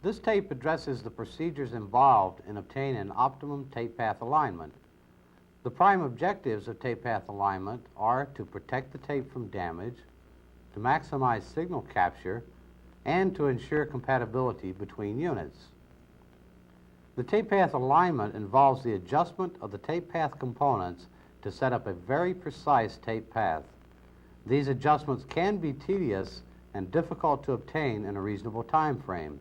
This tape addresses the procedures involved in obtaining an optimum tape path alignment. The prime objectives of tape path alignment are to protect the tape from damage, to maximize signal capture, and to ensure compatibility between units. The tape path alignment involves the adjustment of the tape path components to set up a very precise tape path. These adjustments can be tedious and difficult to obtain in a reasonable time frame.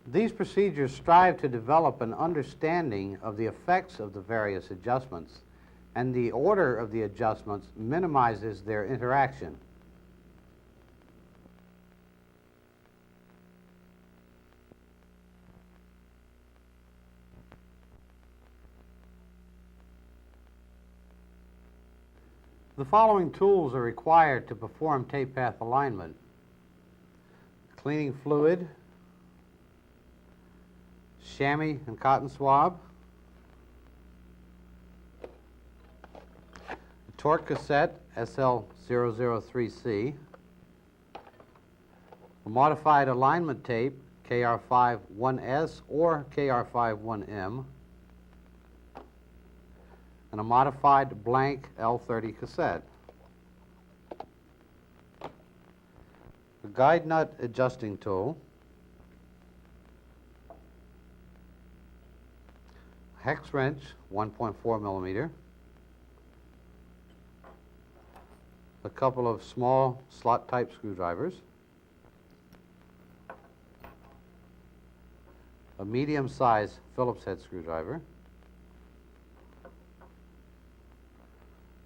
These procedures strive to develop an understanding of the effects of the various adjustments, and the order of the adjustments minimizes their interaction. The following tools are required to perform tape path alignment: cleaning fluid, chamois and cotton swab, a torque cassette SL-003C, a modified alignment tape KR5-1S or KR5-1M, and a modified blank L30 cassette. A guide nut adjusting tool, hex wrench 1.4 millimeter, a couple of small slot type screwdrivers, a medium size Phillips head screwdriver,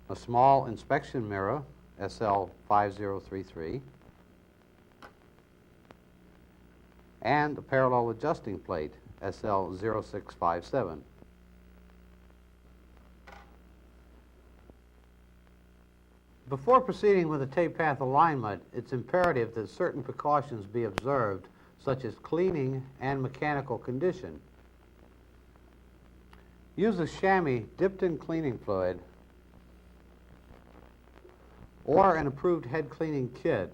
a small inspection mirror SL-5033, and a parallel adjusting plate SL-0657. Before proceeding with the tape path alignment, it's imperative that certain precautions be observed, such as cleaning and mechanical condition. Use a chamois dipped in cleaning fluid or an approved head cleaning kit.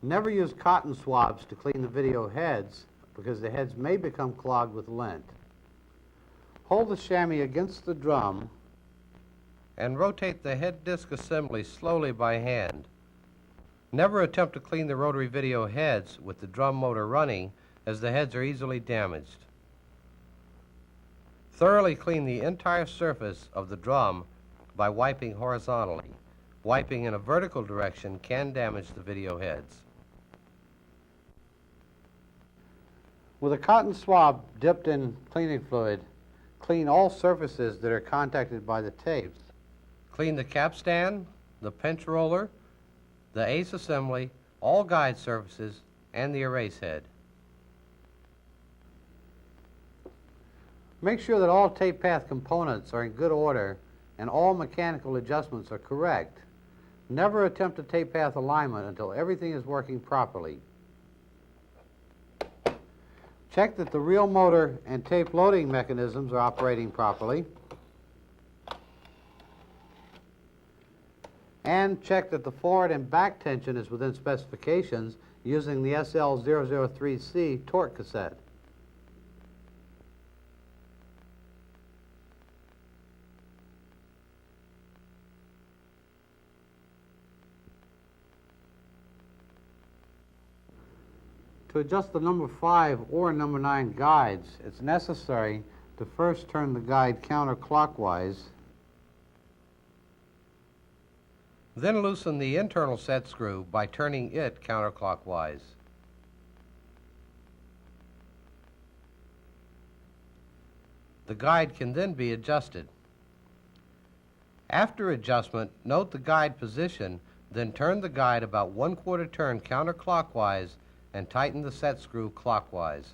Never use cotton swabs to clean the video heads because the heads may become clogged with lint. Hold the chamois against the drum and rotate the head disc assembly slowly by hand. Never attempt to clean the rotary video heads with the drum motor running, as the heads are easily damaged. Thoroughly clean the entire surface of the drum by wiping horizontally. Wiping in a vertical direction can damage the video heads. With a cotton swab dipped in cleaning fluid, clean all surfaces that are contacted by the tapes. Clean the capstan, the pinch roller, the ace assembly, all guide surfaces, and the erase head. Make sure that all tape path components are in good order and all mechanical adjustments are correct. Never attempt a tape path alignment until everything is working properly. Check that the reel motor and tape loading mechanisms are operating properly. And check that the forward and back tension is within specifications using the SL-003C torque cassette. To adjust the number 5 or number 9 guides, it's necessary to first turn the guide counterclockwise, then loosen the internal set screw by turning it counterclockwise. The guide can then be adjusted. After adjustment, note the guide position, then turn the guide about 1/4 turn counterclockwise and tighten the set screw clockwise.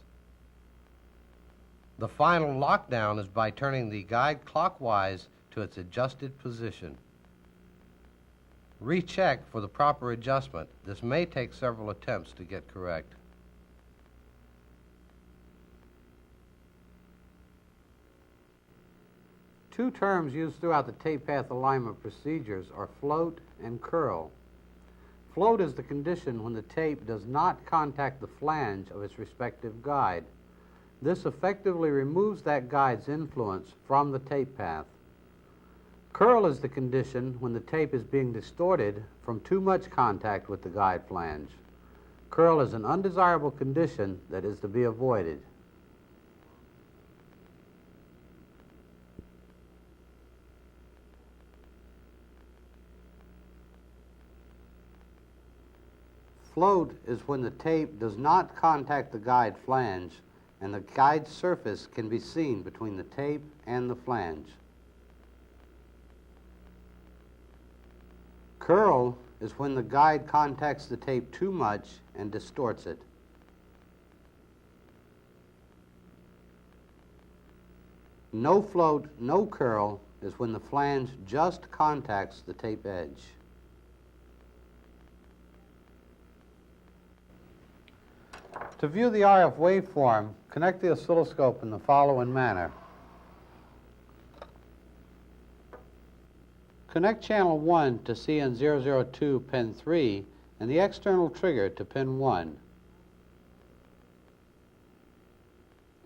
The final lockdown is by turning the guide clockwise to its adjusted position. Recheck for the proper adjustment. This may take several attempts to get correct. Two terms used throughout the tape path alignment procedures are float and curl. Float is the condition when the tape does not contact the flange of its respective guide. This effectively removes that guide's influence from the tape path. Curl is the condition when the tape is being distorted from too much contact with the guide flange. Curl is an undesirable condition that is to be avoided. Float is when the tape does not contact the guide flange and the guide surface can be seen between the tape and the flange. Curl is when the guide contacts the tape too much and distorts it. No float, no curl is when the flange just contacts the tape edge. To view the RF waveform, connect the oscilloscope in the following manner. Connect channel 1 to CN002 pin 3 and the external trigger to pin 1.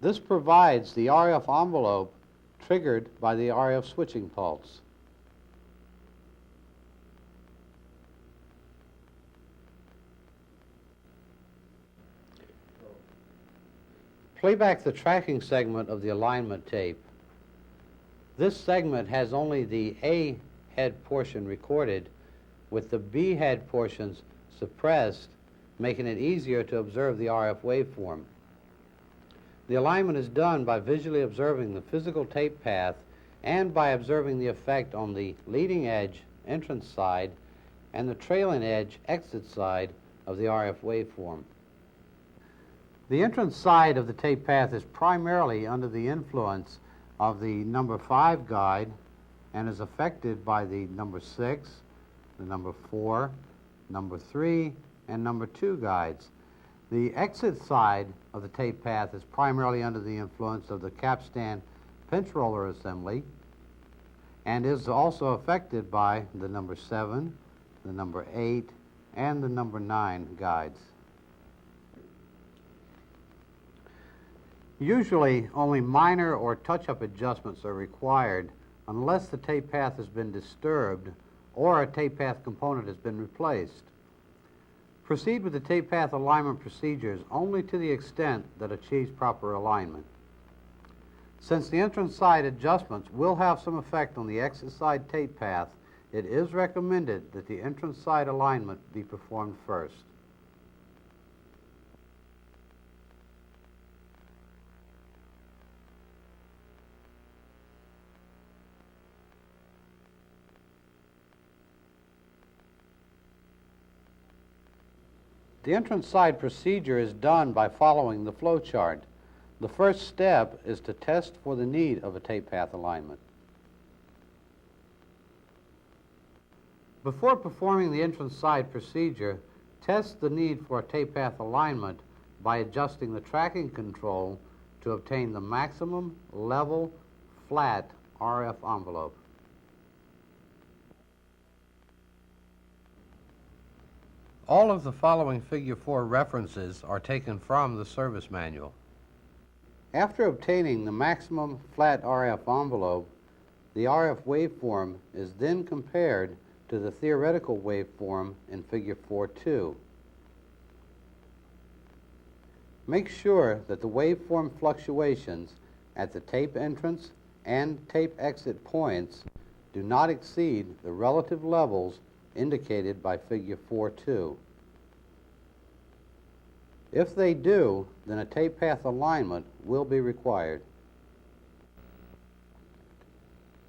This provides the RF envelope triggered by the RF switching pulse. Play back the tracking segment of the alignment tape. This segment has only the A head portion recorded, with the B head portions suppressed, making it easier to observe the RF waveform. The alignment is done by visually observing the physical tape path and by observing the effect on the leading edge entrance side and the trailing edge exit side of the RF waveform. The entrance side of the tape path is primarily under the influence of the number 5 guide and is affected by the number 6, the number 4, number 3, and number 2 guides. The exit side of the tape path is primarily under the influence of the capstan pinch roller assembly and is also affected by the number 7, the number 8, and the number 9 guides. Usually, only minor or touch-up adjustments are required unless the tape path has been disturbed or a tape path component has been replaced. Proceed with the tape path alignment procedures only to the extent that achieves proper alignment. Since the entrance side adjustments will have some effect on the exit side tape path, it is recommended that the entrance side alignment be performed first. The entrance side procedure is done by following the flow chart. The first step is to test for the need of a tape path alignment. Before performing the entrance side procedure, test the need for a tape path alignment by adjusting the tracking control to obtain the maximum level flat RF envelope. All of the following Figure 4 references are taken from the service manual. After obtaining the maximum flat RF envelope, the RF waveform is then compared to the theoretical waveform in Figure 4.2. Make sure that the waveform fluctuations at the tape entrance and tape exit points do not exceed the relative levels indicated by Figure 4.2. If they do, then a tape path alignment will be required.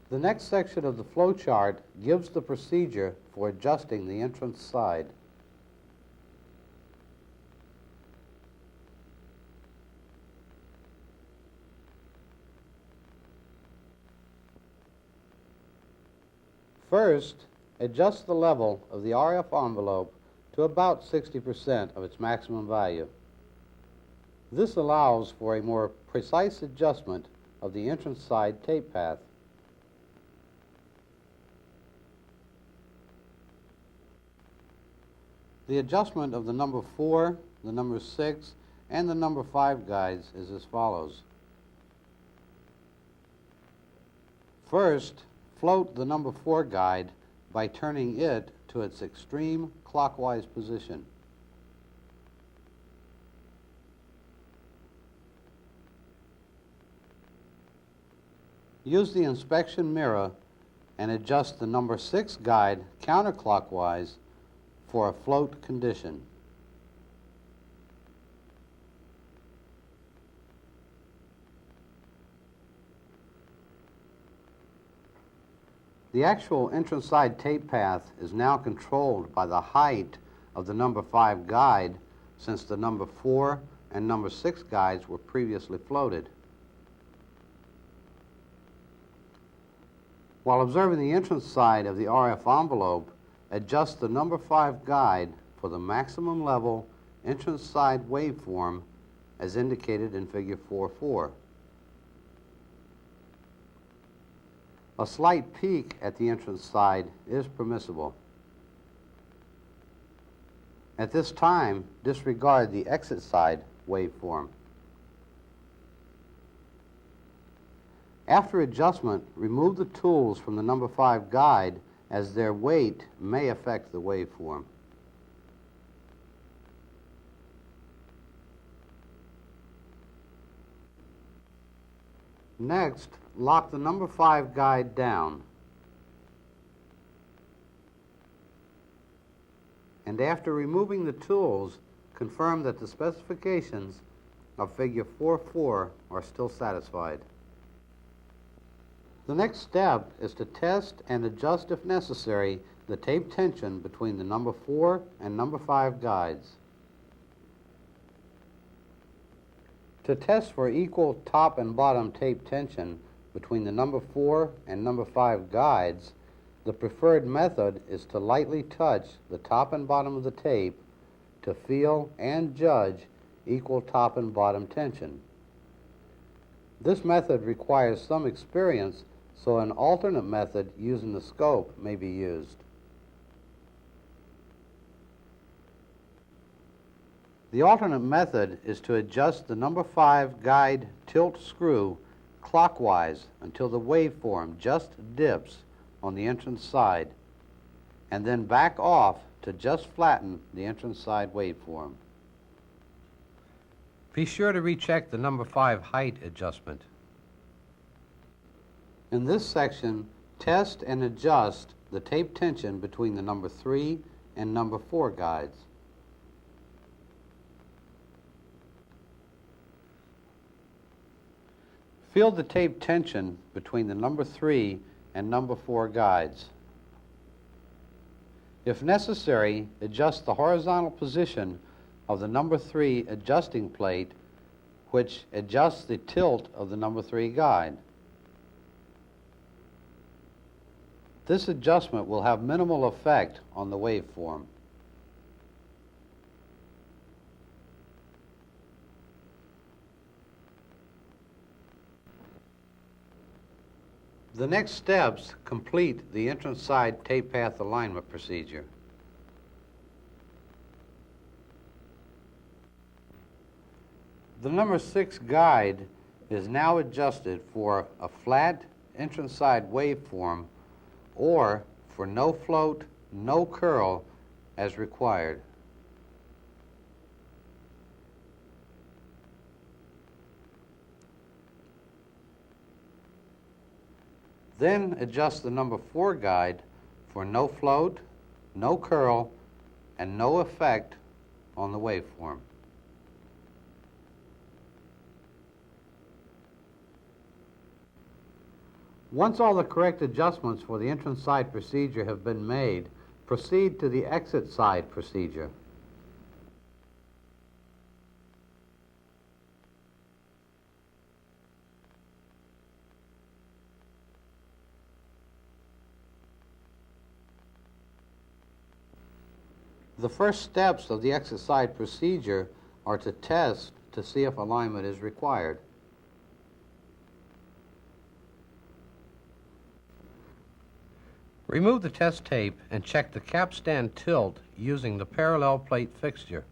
The next section of the flow chart gives the procedure for adjusting the entrance side. First, adjust the level of the RF envelope to about 60% of its maximum value. This allows for a more precise adjustment of the entrance side tape path. The adjustment of the number 4, the number 6, and the number 5 guides is as follows. First, float the number 4 guide by turning it to its extreme clockwise position. Use the inspection mirror and adjust the number 6 guide counterclockwise for a float condition. The actual entrance side tape path is now controlled by the height of the number 5 guide, since the number 4 and number 6 guides were previously floated. While observing the entrance side of the RF envelope, adjust the number 5 guide for the maximum level entrance side waveform as indicated in Figure 4.4. A slight peak at the entrance side is permissible. At this time, disregard the exit side waveform. After adjustment, remove the tools from the number 5 guide, as their weight may affect the waveform. Next, lock the number 5 guide down. And after removing the tools, confirm that the specifications of Figure 4.4 are still satisfied. The next step is to test and adjust, if necessary, the tape tension between the number 4 and number 5 guides. To test for equal top and bottom tape tension between the number 4 and number 5 guides, the preferred method is to lightly touch the top and bottom of the tape to feel and judge equal top and bottom tension. This method requires some experience, so an alternate method using the scope may be used. The alternate method is to adjust the number 5 guide tilt screw clockwise until the waveform just dips on the entrance side, and then back off to just flatten the entrance side waveform. Be sure to recheck the number 5 height adjustment. In this section, test and adjust the tape tension between the number 3 and number 4 guides. Feel the tape tension between the number 3 and number 4 guides. If necessary, adjust the horizontal position of the number 3 adjusting plate, which adjusts the tilt of the number 3 guide. This adjustment will have minimal effect on the waveform. The next steps complete the entrance side tape path alignment procedure. The number 6 guide is now adjusted for a flat entrance side waveform or for no float, no curl as required. Then adjust the number 4 guide for no float, no curl, and no effect on the waveform. Once all the correct adjustments for the entrance side procedure have been made, proceed to the exit side procedure. The first steps of the exit side procedure are to test to see if alignment is required. Remove the test tape and check the capstan tilt using the parallel plate fixture.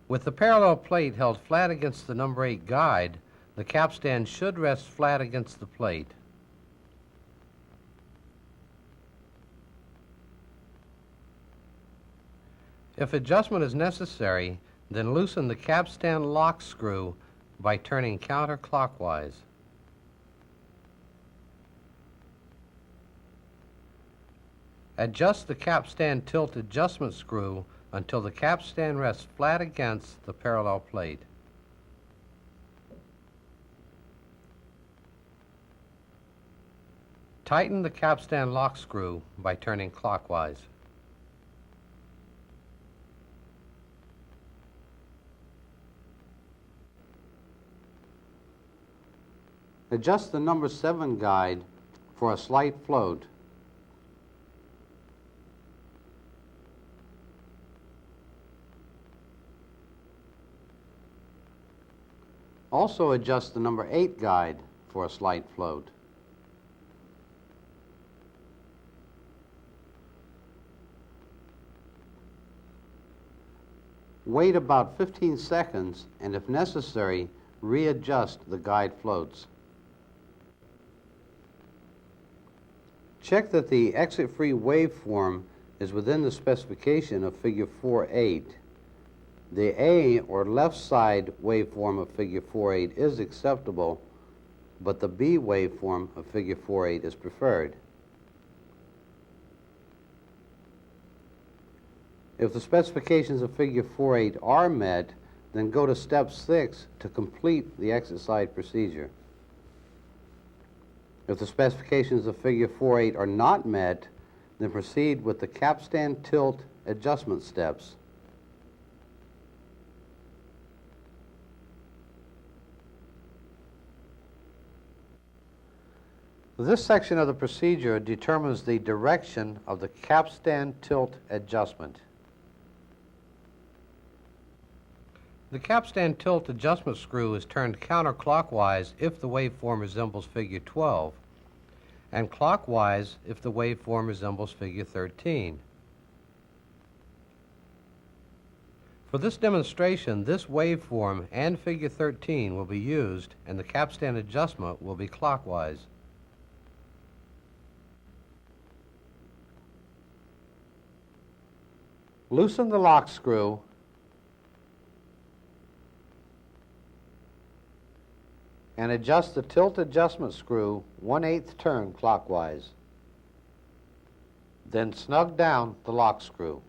With the parallel plate held flat against the number 8 guide, the capstan should rest flat against the plate. If adjustment is necessary, then loosen the capstan lock screw by turning counterclockwise. Adjust the capstan tilt adjustment screw until the capstan rests flat against the parallel plate. Tighten the capstan lock screw by turning clockwise. Adjust the number 7 guide for a slight float. Also adjust the number 8 guide for a slight float. Wait about 15 seconds and, if necessary, readjust the guide floats. Check that the exit-free waveform is within the specification of Figure 4.8. The A or left side waveform of Figure 4.8 is acceptable, but the B waveform of Figure 4.8 is preferred. If the specifications of Figure 4.8 are met, then go to Step 6 to complete the exit side procedure. If the specifications of Figure 4.8 are not met, then proceed with the capstan tilt adjustment steps. This section of the procedure determines the direction of the capstan tilt adjustment. The capstan tilt adjustment screw is turned counterclockwise if the waveform resembles Figure 12, and clockwise if the waveform resembles Figure 13. For this demonstration, this waveform and Figure 13 will be used, and the capstan adjustment will be clockwise. Loosen the lock screw and adjust the tilt adjustment screw 1/8 turn clockwise. Then snug down the lock screw.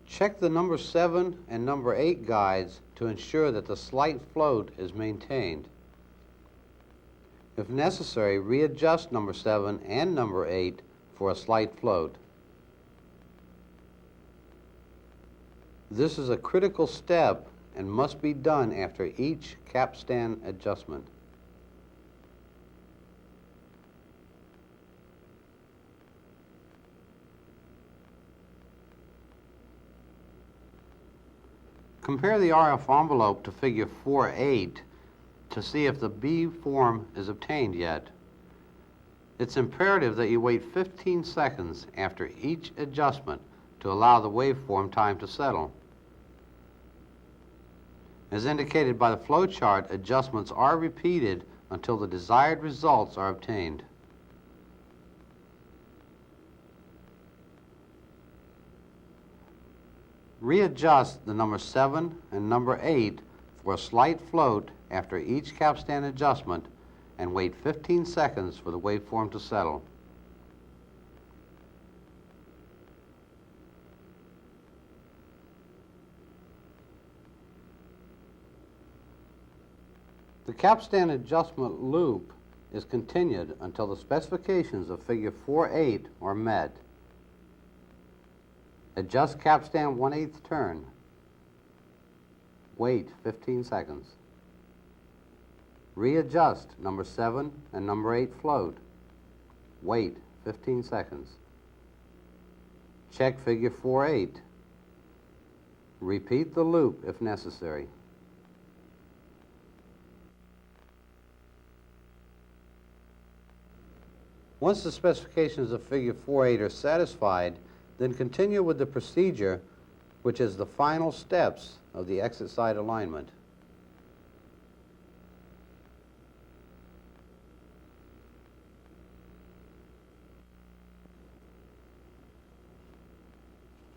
Check the number 7 and number 8 guides to ensure that the slight float is maintained. If necessary, readjust number 7 and number 8 for a slight float. This is a critical step and must be done after each capstan adjustment. Compare the RF envelope to Figure 4.8 to see if the B form is obtained yet. It's imperative that you wait 15 seconds after each adjustment to allow the waveform time to settle. As indicated by the flowchart, adjustments are repeated until the desired results are obtained. Readjust the number 7 and number 8 for a slight float after each capstan adjustment and wait 15 seconds for the waveform to settle. The capstan adjustment loop is continued until the specifications of Figure 4.8 are met. Adjust capstan 1/8 turn. Wait 15 seconds. Readjust number 7 and number 8 float. Wait 15 seconds. Check Figure 4.8. Repeat the loop if necessary. Once the specifications of Figure 4.8 are satisfied, then continue with the procedure, which is the final steps of the exit side alignment.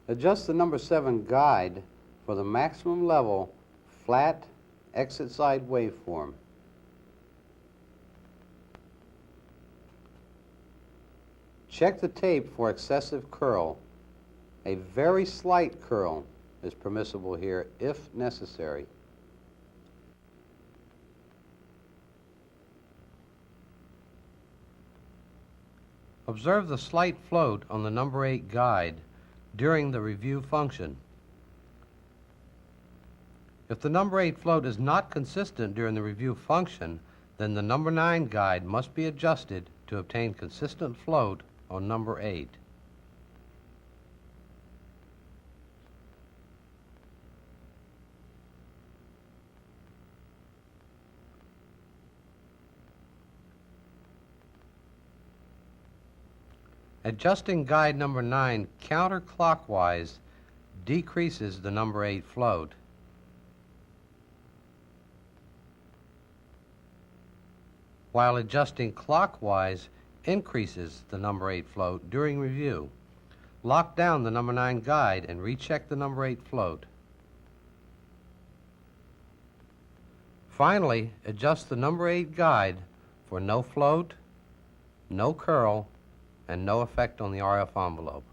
Adjust the number 7 guide for the maximum level flat exit side waveform. Check the tape for excessive curl. A very slight curl is permissible here if necessary. Observe the slight float on the number 8 guide during the review function. If the number 8 float is not consistent during the review function, then the number 9 guide must be adjusted to obtain consistent float on number 8. Adjusting guide number 9 counterclockwise decreases the number 8 float. While adjusting clockwise increases the number 8 float during review. Lock down the number 9 guide and recheck the number 8 float. Finally, adjust the number 8 guide for no float, no curl, and no effect on the RF envelope.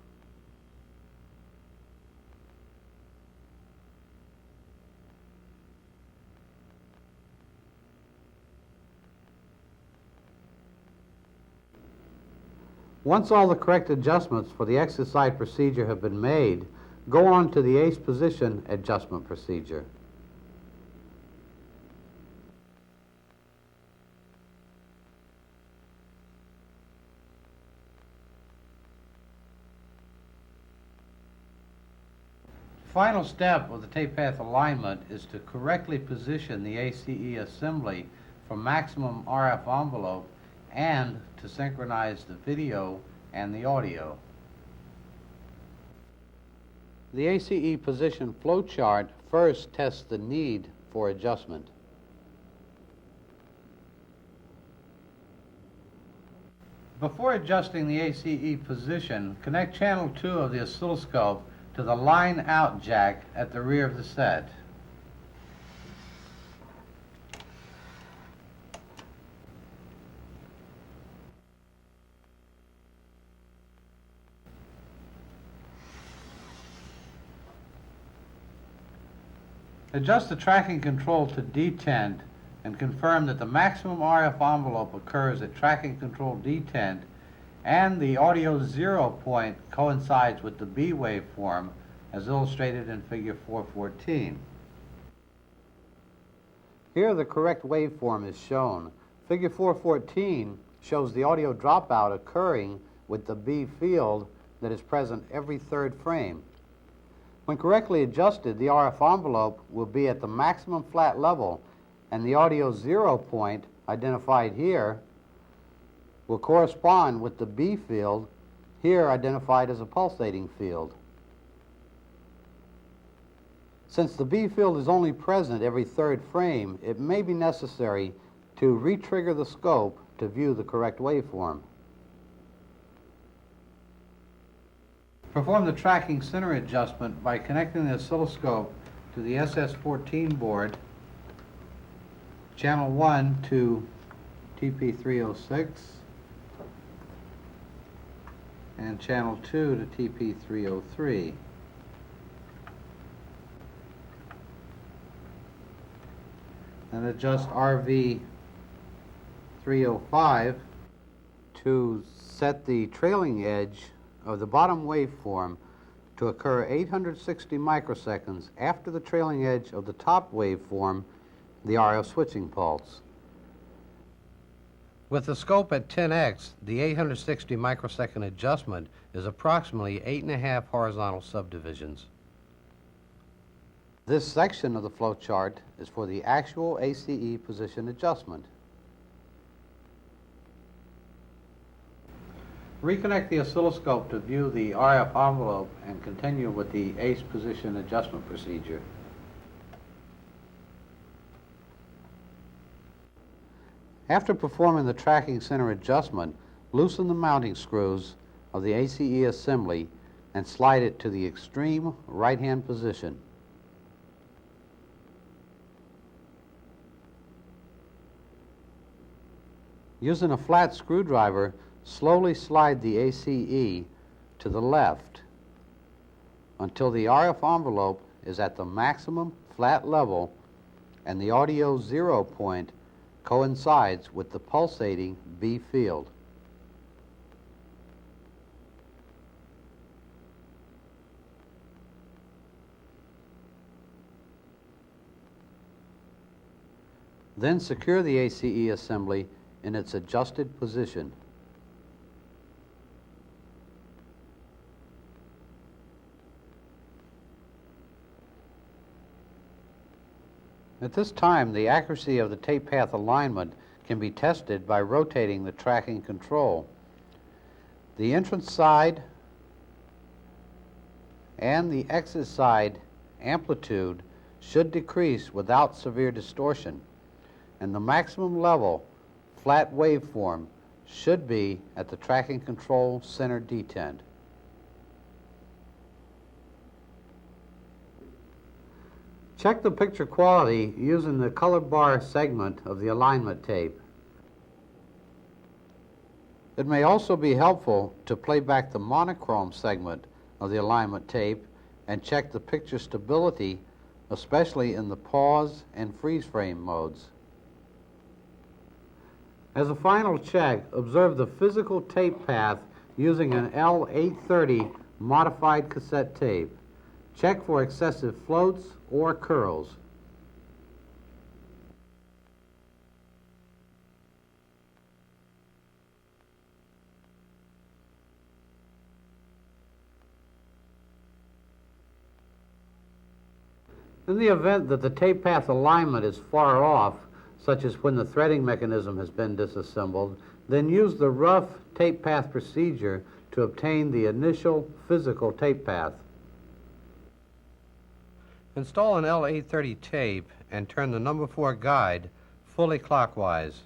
Once all the correct adjustments for the exit side procedure have been made, go on to the ace position adjustment procedure. The final step of the tape path alignment is to correctly position the ACE assembly for maximum RF envelope and to synchronize the video and the audio. The ACE position flowchart first tests the need for adjustment. Before adjusting the ACE position, connect channel 2 of the oscilloscope to the line-out jack at the rear of the set. Adjust the tracking control to detent and confirm that the maximum RF envelope occurs at tracking control detent and the audio 0 point coincides with the B waveform as illustrated in Figure 4.14. Here the correct waveform is shown. Figure 4.14 shows the audio dropout occurring with the B field that is present every third frame. When correctly adjusted, the RF envelope will be at the maximum flat level, and the audio 0 point, identified here, will correspond with the B field, here identified as a pulsating field. Since the B field is only present every third frame, it may be necessary to re-trigger the scope to view the correct waveform. Perform the tracking center adjustment by connecting the oscilloscope to the SS14 board, channel 1 to TP306, and channel 2 to TP303. And adjust RV305 to set the trailing edge of the bottom waveform to occur 860 microseconds after the trailing edge of the top waveform, the RF switching pulse. With the scope at 10x, the 860 microsecond adjustment is approximately 8.5 horizontal subdivisions. This section of the flowchart is for the actual ACE position adjustment. Reconnect the oscilloscope to view the RF envelope and continue with the ACE position adjustment procedure. After performing the tracking center adjustment, loosen the mounting screws of the ACE assembly and slide it to the extreme right-hand position. Using a flat screwdriver, slowly slide the ACE to the left until the RF envelope is at the maximum flat level and the audio 0 point coincides with the pulsating B field. Then secure the ACE assembly in its adjusted position. At this time, the accuracy of the tape path alignment can be tested by rotating the tracking control. The entrance side and the exit side amplitude should decrease without severe distortion, and the maximum level flat waveform should be at the tracking control center detent. Check the picture quality using the color bar segment of the alignment tape. It may also be helpful to play back the monochrome segment of the alignment tape and check the picture stability, especially in the pause and freeze frame modes. As a final check, observe the physical tape path using an L-830 modified cassette tape. Check for excessive floats or curls. In the event that the tape path alignment is far off, such as when the threading mechanism has been disassembled, then use the rough tape path procedure to obtain the initial physical tape path. Install an L-830 tape and turn the number 4 guide fully clockwise.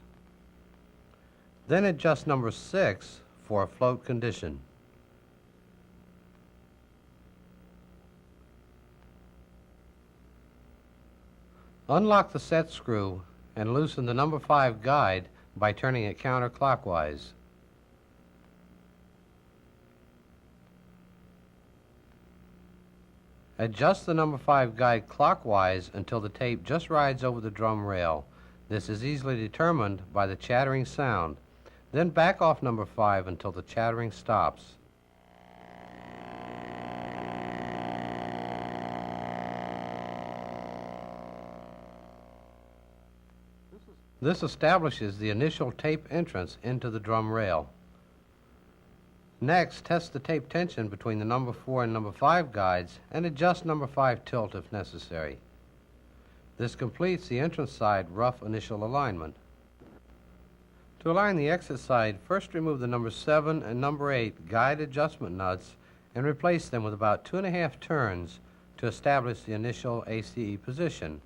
Then adjust number 6 for a float condition. Unlock the set screw and loosen the number 5 guide by turning it counterclockwise. Adjust the number 5 guide clockwise until the tape just rides over the drum rail. This is easily determined by the chattering sound. Then back off number 5 until the chattering stops. This establishes the initial tape entrance into the drum rail. Next, test the tape tension between the number 4 and number 5 guides and adjust number 5 tilt if necessary. This completes the entrance side rough initial alignment. To align the exit side, first remove the number 7 and number 8 guide adjustment nuts and replace them with about 2.5 turns to establish the initial ACE position.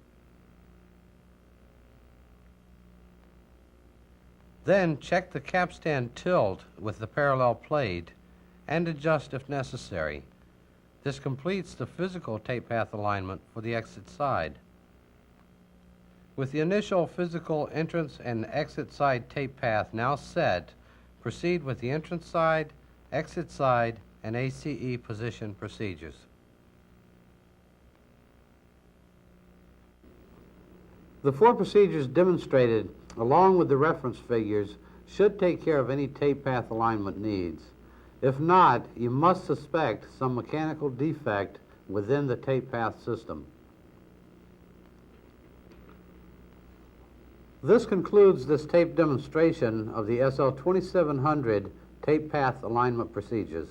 Then check the capstan tilt with the parallel plate and adjust if necessary. This completes the physical tape path alignment for the exit side. With the initial physical entrance and exit side tape path now set, proceed with the entrance side, exit side, and ACE position procedures. The 4 procedures demonstrated, along with the reference figures, should take care of any tape path alignment needs. If not, you must suspect some mechanical defect within the tape path system. This concludes this tape demonstration of the SL-2700 tape path alignment procedures.